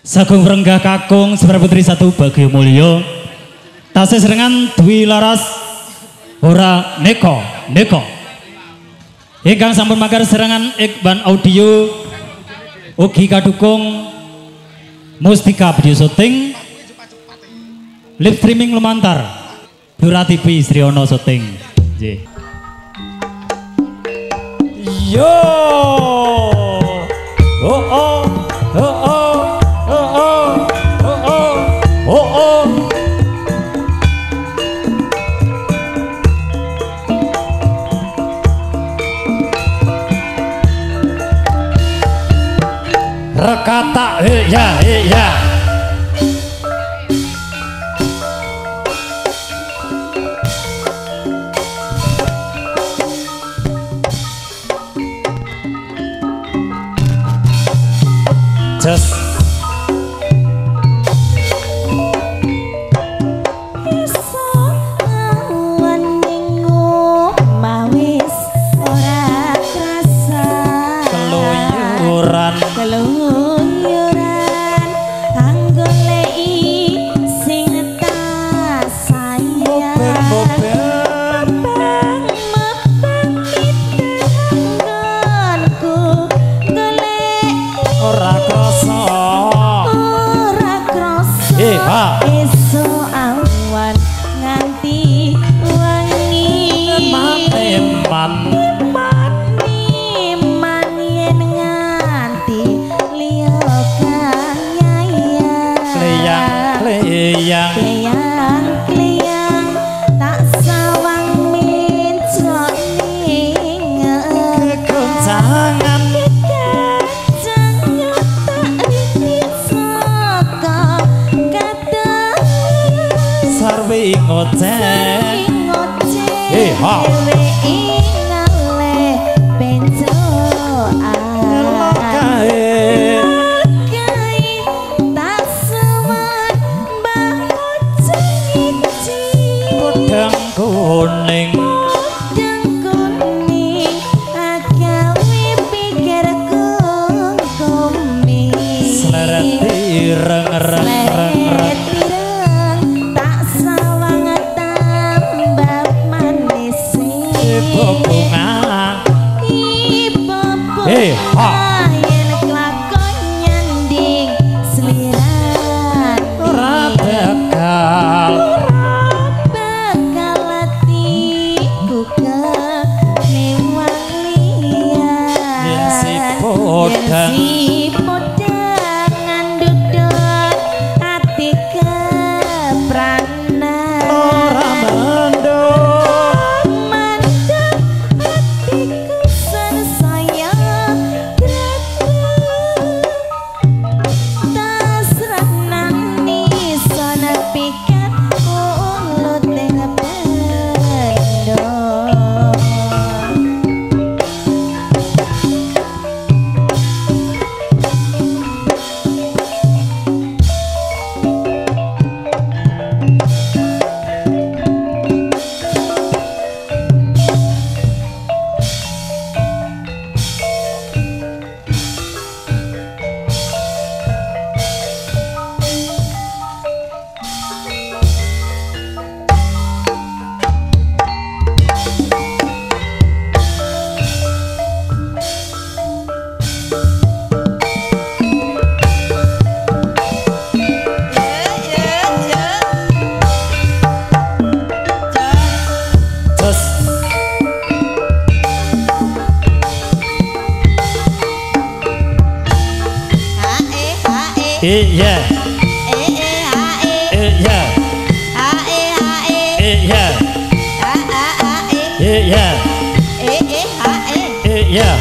Sagung Renggah Kakung Semar Putri 1 Bagio Mulyo tasih serengan Dwi Laras ora Neko ingkang sampun magar serangan Ikban Audio ugi kadukung Mustika Video Syuting live streaming lumantar Dura TV Sriono Syuting yo rekata ya just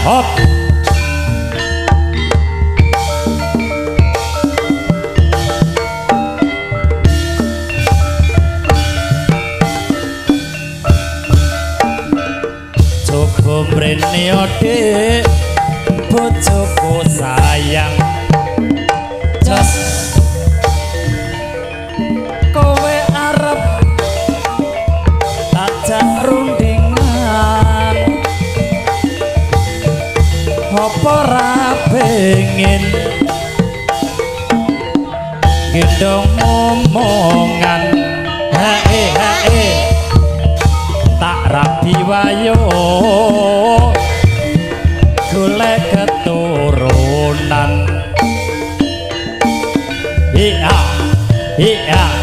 hop coba mrene ode bojoku sayang just kowe arep tajak rundingan apa ra pengin gendong momongan hae hae tak rabi wayo golek keturunan iya iya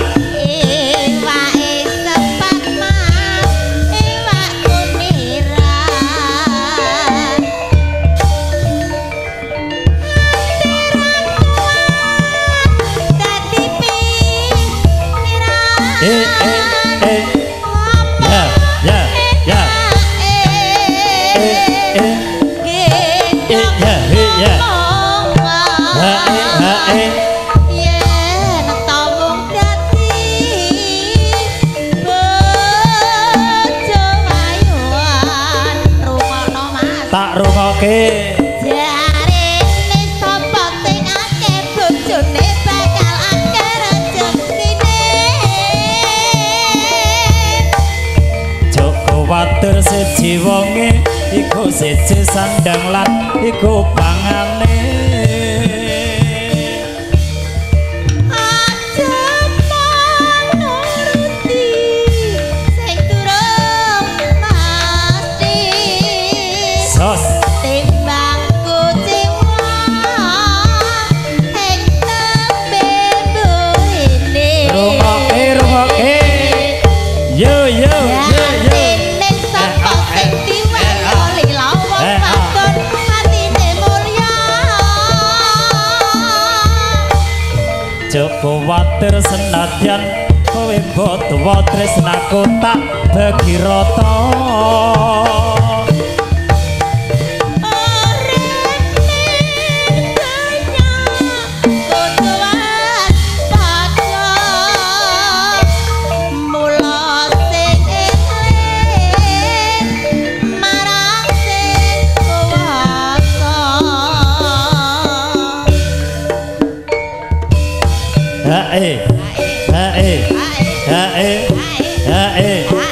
tak rungokke jarene sapa sing akeh bojone bakal akeh rezekine Joko water siji wonge iku siji sandang lan iku pangane Joko water senadyan kowe bodo tresnaku tak bagi rata Hae hae hae hae